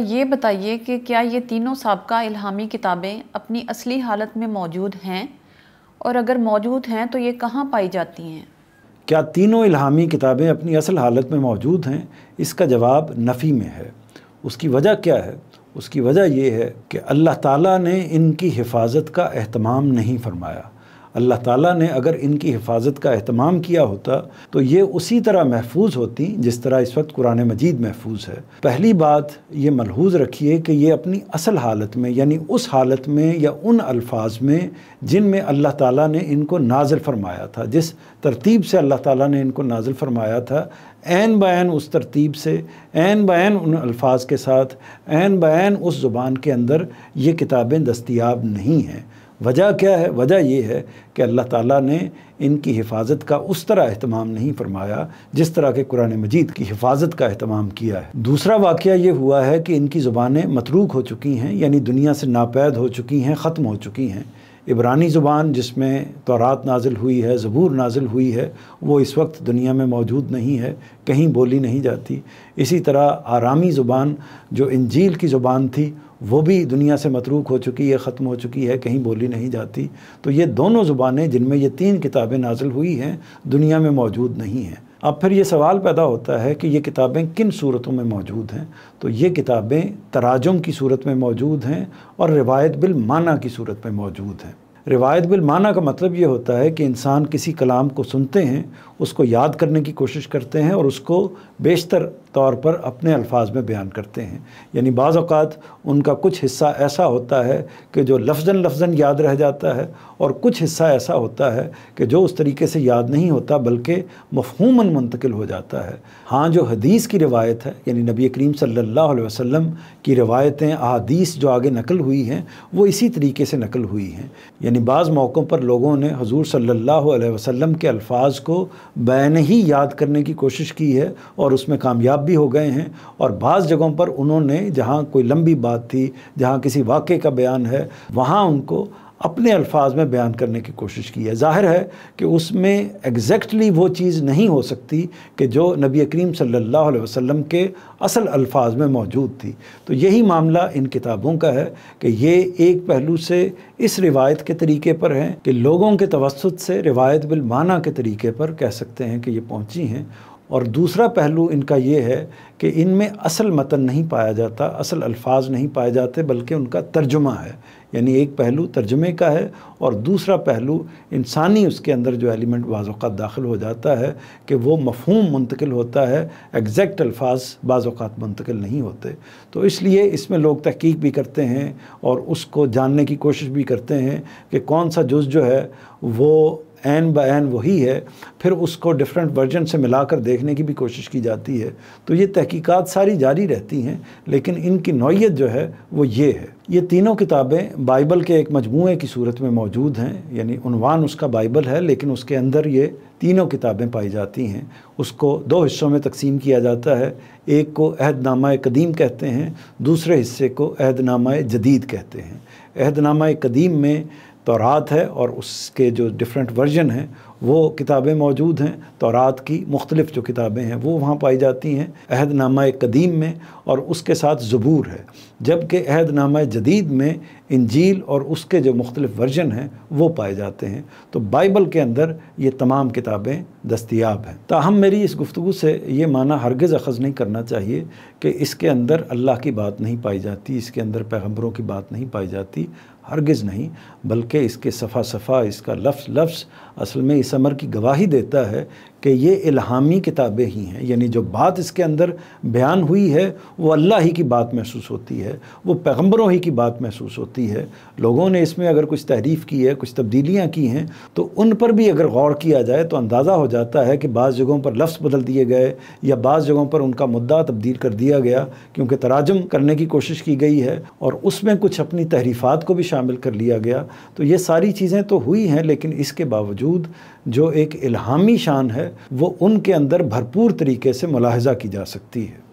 یہ بتائیے کہ کیا یہ تینوں سابقہ الہامی کتابیں اپنی اصلی حالت میں موجود ہیں، اور اگر موجود ہیں تو یہ کہاں پائی جاتی ہیں؟ کیا تینوں الہامی کتابیں اپنی اصل حالت میں موجود ہیں؟ اس کا جواب نفی میں ہے۔ اس کی وجہ کیا ہے؟ اس کی وجہ یہ ہے کہ اللہ تعالیٰ نے ان کی حفاظت کا اہتمام نہیں فرمایا۔ اللہ تعالیٰ نے اگر ان کی حفاظت کا اہتمام کیا ہوتا تو یہ اسی طرح محفوظ ہوتی جس طرح اس وقت قرآن مجید محفوظ ہے۔ پہلی بات یہ ملحوظ رکھیے کہ یہ اپنی اصل حالت میں، یعنی اس حالت میں یا ان الفاظ میں جن میں اللہ تعالیٰ نے ان کو نازل فرمایا تھا، جس ترتیب سے اللہ تعالیٰ نے ان کو نازل فرمایا تھا، عین بعین اس ترتیب سے، عین بعین ان الفاظ کے ساتھ، عین بعین اس زبان کے اندر یہ کتابیں دستیاب نہیں ہیں۔ وجہ کیا ہے؟ وجہ یہ ہے کہ اللہ تعالیٰ نے ان کی حفاظت کا اس طرح اہتمام نہیں فرمایا جس طرح کہ قرآن مجید کی حفاظت کا اہتمام کیا ہے۔ دوسرا واقعہ یہ ہوا ہے کہ ان کی زبانیں متروک ہو چکی ہیں، یعنی دنیا سے ناپید ہو چکی ہیں، ختم ہو چکی ہیں۔ عبرانی زبان جس میں تورات نازل ہوئی ہے، زبور نازل ہوئی ہے، وہ اس وقت دنیا میں موجود نہیں ہے، کہیں بولی نہیں جاتی۔ اسی طرح آرامی زبان جو انجیل کی زبان تھی وہ بھی دنیا سے متروک ہو چکی ہے، ختم ہو چکی ہے، کہیں بولی نہیں جاتی۔ تو یہ دونوں زبانیں جن میں یہ تین کتابیں نازل ہوئی ہیں دنیا میں موجود نہیں ہیں۔ اب پھر یہ سوال پیدا ہوتا ہے کہ یہ کتابیں کن صورتوں میں موجود ہیں؟ تو یہ کتابیں تراجم کی صورت میں موجود ہیں اور روایت بالمعنی کی صورت میں موجود ہیں۔ روایت بالمعنی کا مطلب یہ ہوتا ہے کہ انسان کسی کلام کو سنتے ہیں، اس کو یاد کرنے کی کوشش کرتے ہیں اور اس کو بیشتر طور پر اپنے الفاظ میں بیان کرتے ہیں۔ یعنی بعض اوقات ان کا کچھ حصہ ایسا ہوتا ہے کہ جو لفظاً یاد رہ جاتا ہے، اور کچھ حصہ ایسا ہوتا ہے کہ جو اس طریقے سے یاد نہیں ہوتا بلکہ مفہوماً منتقل ہو جاتا ہے۔ ہاں، جو حدیث کی روایت ہے، یعنی نبی کریم صلی اللہ علیہ وسلم کی روایتیں، احادیث جو آگے نقل ہوئی ہیں، وہ اسی طریقے سے نقل ہوئی ہیں۔ یعنی بعض موقعوں پر لوگوں نے حضور صلی اللہ علیہ وسلم کے الفاظ کو بین ہی یاد کرنے کی کوشش کی ہے اور اس میں کامیاب بھی ہو گئے ہیں، اور بعض جگہوں پر انہوں نے جہاں کوئی لمبی بات تھی، جہاں کسی واقعے کا بیان ہے، وہاں ان کو اپنے الفاظ میں بیان کرنے کی کوشش کی ہے۔ ظاہر ہے کہ اس میں ایگزیکٹلی وہ چیز نہیں ہو سکتی کہ جو نبی کریم صلی اللہ علیہ وسلم کے اصل الفاظ میں موجود تھی۔ تو یہی معاملہ ان کتابوں کا ہے کہ یہ ایک پہلو سے اس روایت کے طریقے پر ہیں کہ لوگوں کے توسط سے روایت بالمعنی کے طریقے پر کہہ سکتے ہیں کہ یہ پہنچی ہیں، اور دوسرا پہلو ان کا یہ ہے کہ ان میں اصل متن نہیں پایا جاتا، اصل الفاظ نہیں پائے جاتے، بلکہ ان کا ترجمہ ہے۔ یعنی ایک پہلو ترجمے کا ہے اور دوسرا پہلو انسانی اس کے اندر جو ایلیمنٹ بعض اوقات داخل ہو جاتا ہے کہ وہ مفہوم منتقل ہوتا ہے، ایگزیکٹ الفاظ بعض اوقات منتقل نہیں ہوتے۔ تو اس لیے اس میں لوگ تحقیق بھی کرتے ہیں اور اس کو جاننے کی کوشش بھی کرتے ہیں کہ کون سا جز جو ہے وہ عین بعین وہی ہے، پھر اس کو ڈیفرنٹ ورژن سے ملا کر دیکھنے کی بھی کوشش کی جاتی ہے۔ تو یہ تحقیقات ساری جاری رہتی ہیں، لیکن ان کی نوعیت جو ہے وہ یہ ہے۔ یہ تینوں کتابیں بائبل کے ایک مجموعے کی صورت میں موجود ہیں، یعنی عنوان اس کا بائبل ہے، لیکن اس کے اندر یہ تینوں کتابیں پائی جاتی ہیں۔ اس کو دو حصوں میں تقسیم کیا جاتا ہے، ایک کو عہد نامہ قدیم کہتے ہیں، دوسرے حصے کو عہد نامہ جدید کہتے ہیں۔ عہد نامہ قدیم میں تورات ہے اور اس کے جو ڈیفرنٹ ورژن ہیں وہ کتابیں موجود ہیں، تورات کی مختلف جو کتابیں ہیں وہ وہاں پائی جاتی ہیں عہد نامہ قدیم میں، اور اس کے ساتھ زبور ہے۔ جبکہ عہد نامہ جدید میں انجیل اور اس کے جو مختلف ورژن ہیں وہ پائے جاتے ہیں۔ تو بائبل کے اندر یہ تمام کتابیں دستیاب ہیں۔ تاہم میری اس گفتگو سے یہ معنی ہرگز اخذ نہیں کرنا چاہیے کہ اس کے اندر اللہ کی بات نہیں پائی جاتی، اس کے اندر پیغمبروں کی بات نہیں پائی جاتی، ہرگز نہیں، بلکہ اس کے صفحہ صفحہ، اس کا لفظ لفظ اصل میں اس امر کی گواہی دیتا ہے کہ یہ الہامی کتابیں ہی ہیں۔ یعنی جو بات اس کے اندر بیان ہوئی ہے وہ اللہ ہی کی بات محسوس ہوتی ہے، وہ پیغمبروں ہی کی بات محسوس ہوتی ہے۔ لوگوں نے اس میں اگر کچھ تحریف کی ہے، کچھ تبدیلیاں کی ہیں، تو ان پر بھی اگر غور کیا جائے تو اندازہ ہو جاتا ہے کہ بعض جگہوں پر لفظ بدل دیے گئے یا بعض جگہوں پر ان کا مدعا تبدیل کر دیا گیا، کیونکہ تراجم کرنے کی کوشش کی گئی ہے اور اس میں کچھ اپنی تحریفات کو بھی شامل کر لیا گیا۔ تو یہ ساری چیزیں تو ہوئی ہیں، لیکن اس کے باوجود جو ایک الہامی شان ہے وہ ان کے اندر بھرپور طریقے سے ملاحظہ کی جا سکتی ہے۔